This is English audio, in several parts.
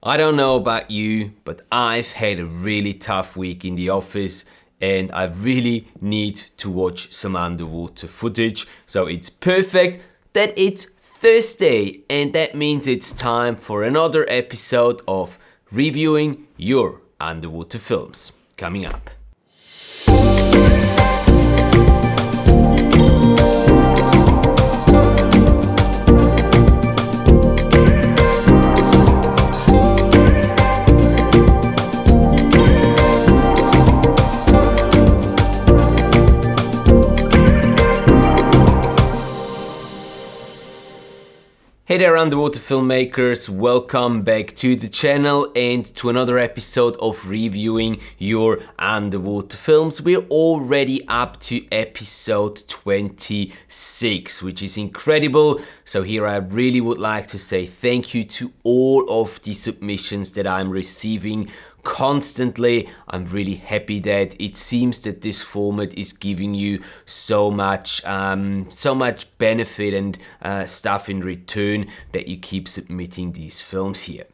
I don't know about you, but I've had a really tough week in the office and I really need to watch some underwater footage. So it's perfect that it's Thursday, and that means it's time for another episode of reviewing your underwater films. Coming up. Hey there underwater filmmakers, welcome back to the channel and to another episode of reviewing your underwater films. We're already up to episode 26, which is incredible. So here I really would like to say thank you to all of the submissions that I'm receiving constantly. I'm really happy that it seems that this format is giving you so much benefit and stuff in return that you keep submitting these films here.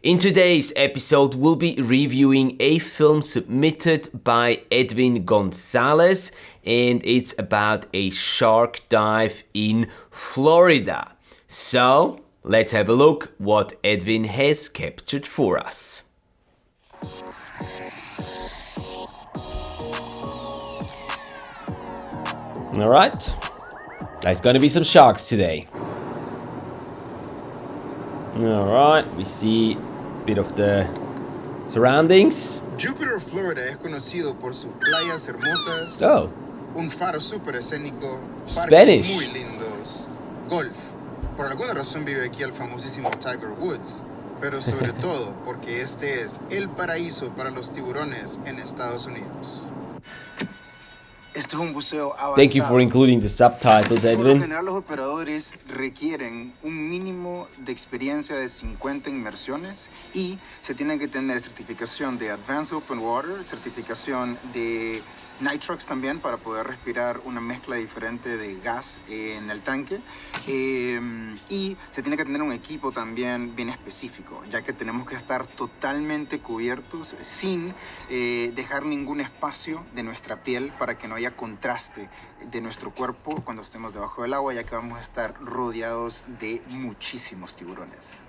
In today's episode, we'll be reviewing a film submitted by Edwin Gonzalez, and it's about a shark dive in Florida. So let's have a look what Edwin has captured for us. Alright, there's gonna be some sharks today. Alright, we see a bit of the surroundings. Jupiter, Florida es conocido por sus playas hermosas, un faro súper escénico, parques muy lindos, golf. Por alguna razón vive aquí el famosísimo Tiger Woods, pero sobre todo porque este es el paraíso para los tiburones en Estados Unidos. Este es un buceo avanzado. Thank you for including the subtitles, Edwin. Por lo general, los operadores requieren un mínimo de experiencia de 50 inmersiones y se tiene que tener certificación de Advanced Open Water, certificación de nitrox también para poder respirar una mezcla diferente de gas en el tanque, y se tiene que tener un equipo también bien específico, ya que tenemos que estar totalmente cubiertos sin dejar ningún espacio de nuestra piel para que no haya contraste de nuestro cuerpo cuando estemos debajo del agua, ya que vamos a estar rodeados de muchísimos tiburones.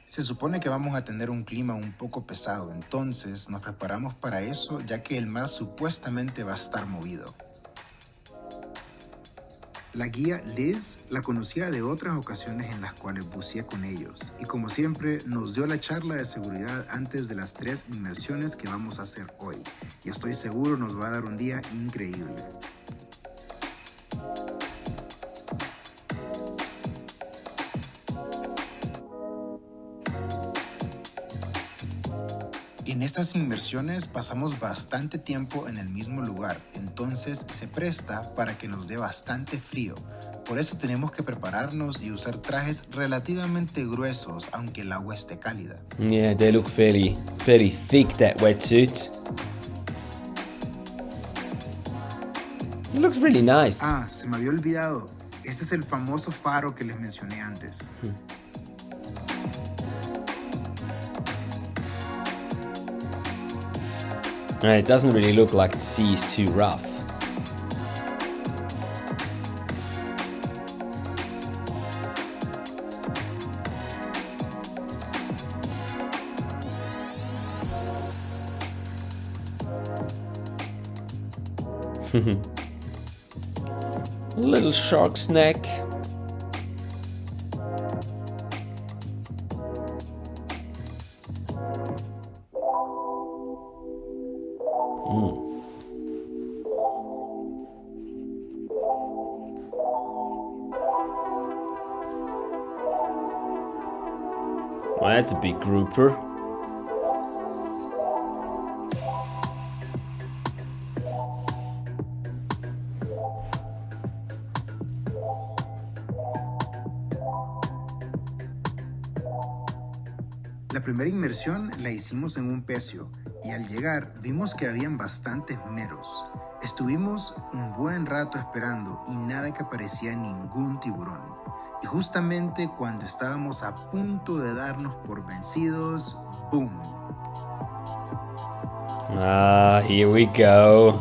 Se supone que vamos a tener un clima un poco pesado, entonces nos preparamos para eso, ya que el mar supuestamente va a estar movido. La guía Liz la conocía de otras ocasiones en las cuales buceé con ellos, y como siempre nos dio la charla de seguridad antes de las 3 inmersiones que vamos a hacer hoy, y estoy seguro nos va a dar un día increíble. En estas inmersiones pasamos bastante tiempo en el mismo lugar, entonces se presta para que nos dé bastante frío. Por eso tenemos que prepararnos y usar trajes relativamente gruesos, aunque el agua esté cálida. Yeah, they look fairly thick, that wetsuit. It looks really nice. Ah, se me había olvidado. Este es el famoso faro que les mencioné antes. It doesn't really look like the sea is too rough. A little shark snack. Well, that's a big grouper. La primera inmersión la hicimos en un pecio y al llegar vimos que habían bastantes meros. Estuvimos un buen rato esperando y nada que aparecía ningún tiburón. Y justamente cuando estábamos a punto de darnos por vencidos, ¡boom! Ah, here we go.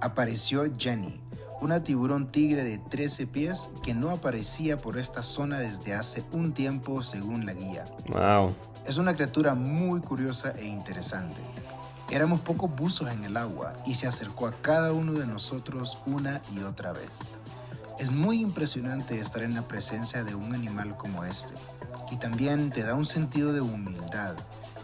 Apareció Jenny, una tiburón tigre de 13 pies que no aparecía por esta zona desde hace un tiempo según la guía. Wow. Es una criatura muy curiosa e interesante. Éramos pocos buzos en el agua y se acercó a cada uno de nosotros una y otra vez. Es muy impresionante estar en la presencia de un animal como este y también te da un sentido de humildad,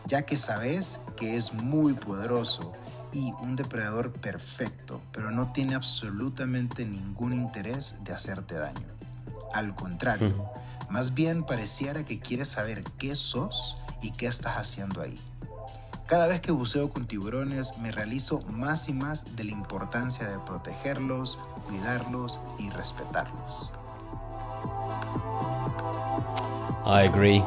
ya que sabes que es muy poderoso y un depredador perfecto, pero no tiene absolutamente ningún interés de hacerte daño. Al contrario, más bien pareciera que quiere saber qué sos y qué estás haciendo ahí. Cada vez que buceo con tiburones me realizo más y más de la importancia de protegerlos, cuidarlos y respetarlos. I agree.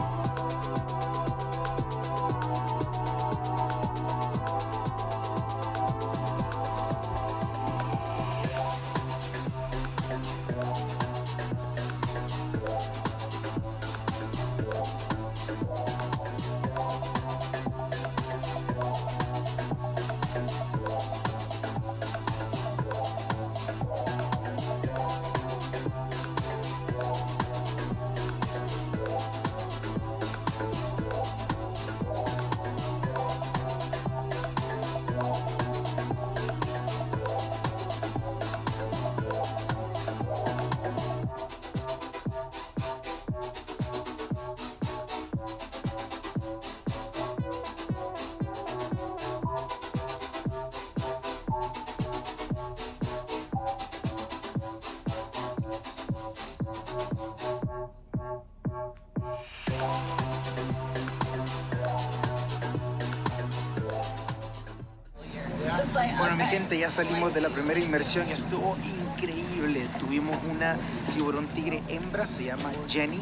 Bueno, mi gente, ya salimos de la primera inmersión y estuvo increíble. Tuvimos una tiburón tigre hembra, se llama Jenny,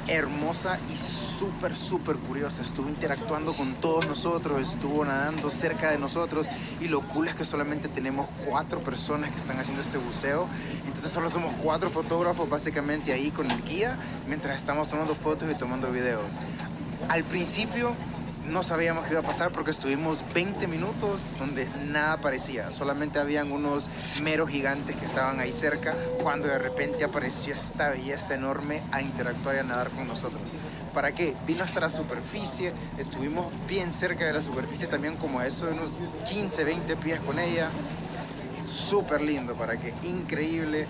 hermosa y súper curiosa. Estuvo interactuando con todos nosotros, estuvo nadando cerca de nosotros y lo cool es que solamente tenemos 4 personas que están haciendo este buceo. Entonces solo somos 4 fotógrafos básicamente ahí con el guía mientras estamos tomando fotos y tomando videos. Al principio no sabíamos qué iba a pasar porque estuvimos 20 minutos donde nada aparecía. Solamente habían unos meros gigantes que estaban ahí cerca cuando de repente apareció esta belleza enorme a interactuar y a nadar con nosotros. ¿Para qué? Vino hasta la superficie, estuvimos bien cerca de la superficie también, como a eso de unos 15, 20 pies con ella. Súper lindo, ¿para qué? Increíble,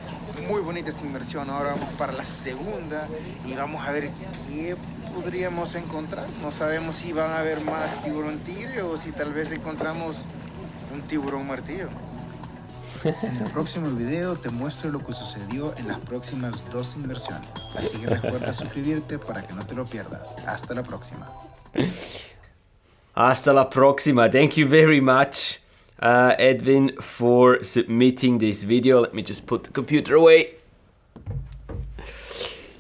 muy bonita esta inmersión. Ahora vamos para la segunda y vamos a ver qué podríamos encontrar. No sabemos si van a haber más tiburón tigre o si tal vez encontramos un tiburón martillo. En el próximo video te muestro lo que sucedió en las próximas 2 inmersiones. Así que recuerda suscribirte para que no te lo pierdas. Hasta la próxima. Hasta la próxima. Thank you very much, Edwin, for submitting this video. Let me just put the computer away.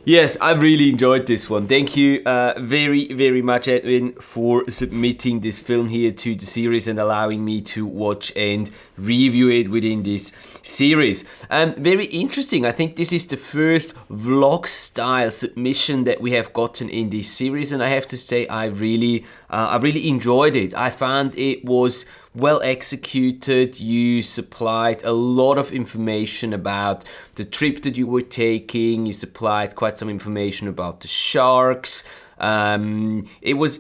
Yes, I really enjoyed this one. Thank you very much, Edwin, for submitting this film here to the series and allowing me to watch and review it within this series. Very interesting. I think this is the first vlog style submission that we have gotten in this series, and I have to say I really enjoyed it. I found it was well executed. You supplied a lot of information about the trip that you were taking. You supplied quite some information about the sharks. It was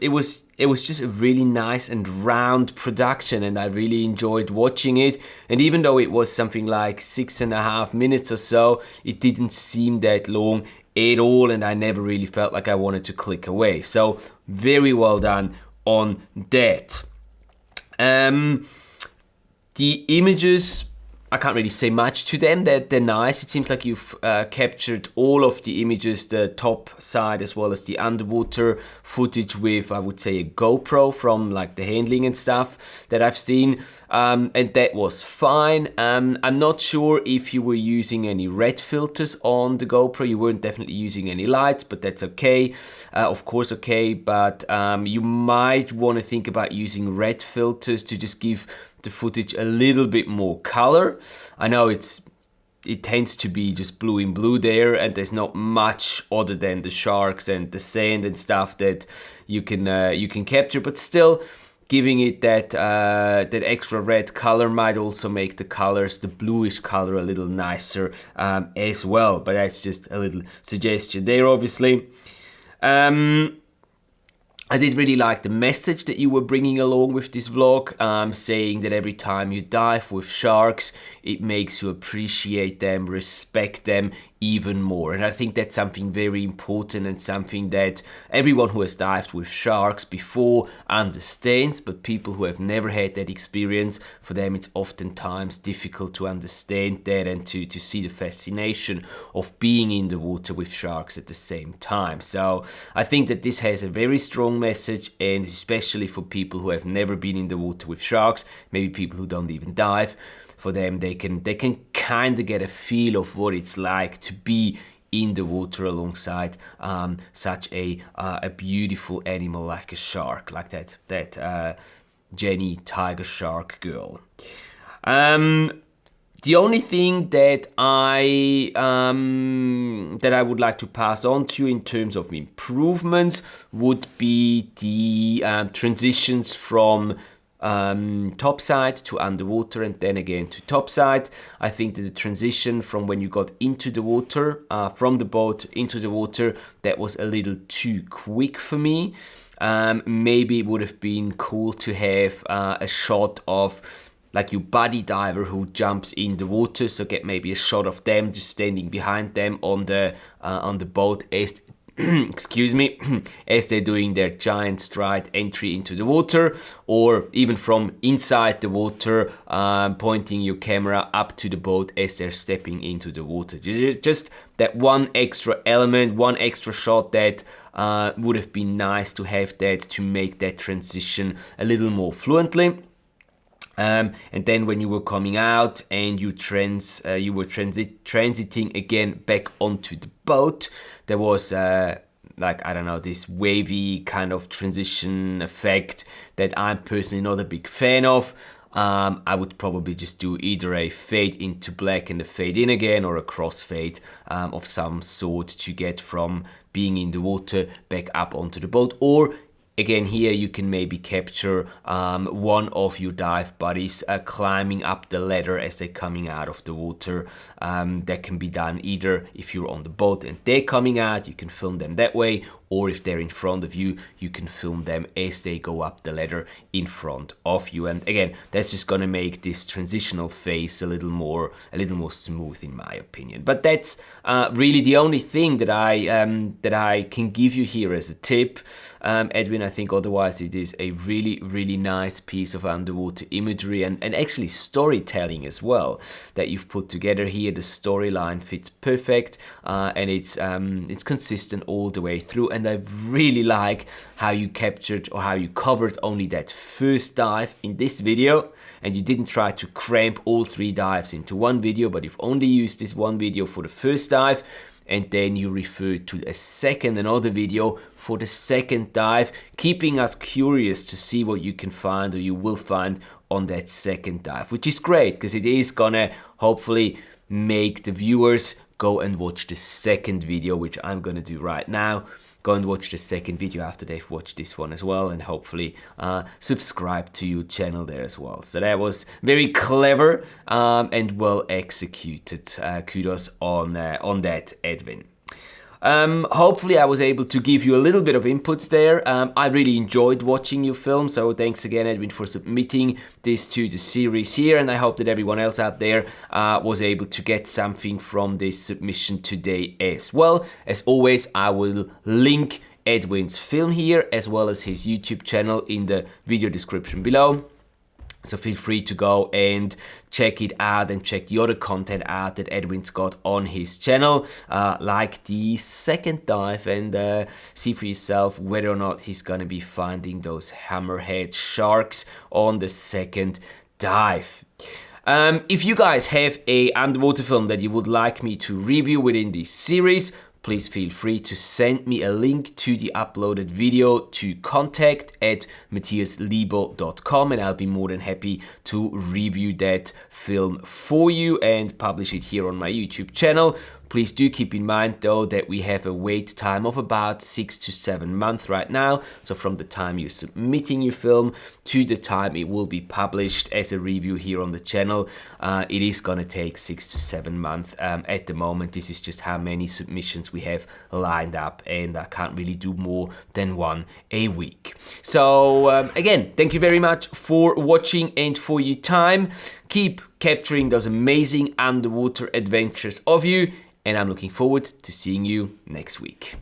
just a really nice and round production, and I really enjoyed watching it. And even though it was something like 6.5 minutes or so, it didn't seem that long at all, and I never really felt like I wanted to click away. So very well done on that. The images, I can't really say much to them. They're nice. It seems like you've captured all of the images, the top side as well as the underwater footage with, I would say, a GoPro from like the handling and stuff that I've seen. And that was fine. I'm not sure if you were using any red filters on the GoPro. You weren't definitely using any lights, but that's okay. Of course, okay. But you might want to think about using red filters to just give the footage a little bit more color. I know it tends to be just blue in blue there, and there's not much other than the sharks and the sand and stuff that you can capture, but still giving it that extra red color might also make the colors, the bluish color, a little nicer as well. But that's just a little suggestion there, obviously. I did really like the message that you were bringing along with this vlog, saying that every time you dive with sharks, it makes you appreciate them, respect them even more. And I think that's something very important and something that everyone who has dived with sharks before understands, but people who have never had that experience, for them it's oftentimes difficult to understand that and to see the fascination of being in the water with sharks at the same time. So I think that this has a very strong message, and especially for people who have never been in the water with sharks, maybe people who don't even dive, for them they can kind of get a feel of what it's like to be in the water alongside such a beautiful animal like a shark, like that Jenny tiger shark girl. The only thing that I would like to pass on to you in terms of improvements would be the transitions from topside to underwater and then again to topside. I think that the transition from when you got into the water, from the boat into the water, that was a little too quick for me. Maybe it would have been cool to have a shot of like your buddy diver who jumps in the water, so get maybe a shot of them just standing behind them on the boat as excuse me, as they're doing their giant stride entry into the water, or even from inside the water, pointing your camera up to the boat as they're stepping into the water. Just that one extra element, one extra shot that would have been nice to have, that to make that transition a little more fluently. And then when you were coming out and you were transiting again back onto the boat, there was like, I don't know, this wavy kind of transition effect that I'm personally not a big fan of. I would probably just do either a fade into black and a fade in again, or a crossfade of some sort to get from being in the water back up onto the boat. Or again, here you can maybe capture one of your dive buddies climbing up the ladder as they're coming out of the water. That can be done either if you're on the boat and they're coming out, you can film them that way, or if they're in front of you, you can film them as they go up the ladder in front of you. And again, that's just gonna make this transitional phase a little more smooth in my opinion. But that's really the only thing that I can give you here as a tip, Edwin. I think otherwise it is a really nice piece of underwater imagery and actually storytelling as well that you've put together here. The storyline fits perfect, and it's consistent all the way through. And I really like how you captured, or how you covered only that first dive in this video, and you didn't try to cramp all 3 dives into one video, but you've only used this one video for the first dive, and then you referred to another video for the second dive, keeping us curious to see what you can find, or you will find on that second dive, which is great because it is gonna hopefully make the viewers go and watch the second video, which I'm gonna do right now. Go and watch the second video after they've watched this one as well, and hopefully subscribe to your channel there as well. So that was very clever and well executed. Kudos on that, Edwin. Hopefully I was able to give you a little bit of inputs there. I really enjoyed watching your film, so thanks again, Edwin, for submitting this to the series here, and I hope that everyone else out there was able to get something from this submission today as well. As always, I will link Edwin's film here as well as his YouTube channel in the video description below. So feel free to go and check it out and check the other content out that Edwin's got on his channel, like the second dive, and see for yourself whether or not he's gonna be finding those hammerhead sharks on the second dive. If you guys have a underwater film that you would like me to review within this series, please feel free to send me a link to the uploaded video to contact@matthiaslebo.com, and I'll be more than happy to review that film for you and publish it here on my YouTube channel. Please do keep in mind though that we have a wait time of about 6 to 7 months right now. So from the time you're submitting your film to the time it will be published as a review here on the channel, it is gonna take 6 to 7 months. At the moment, this is just how many submissions we have lined up, and I can't really do more than one a week. So again, thank you very much for watching and for your time. Keep capturing those amazing underwater adventures of you, and I'm looking forward to seeing you next week.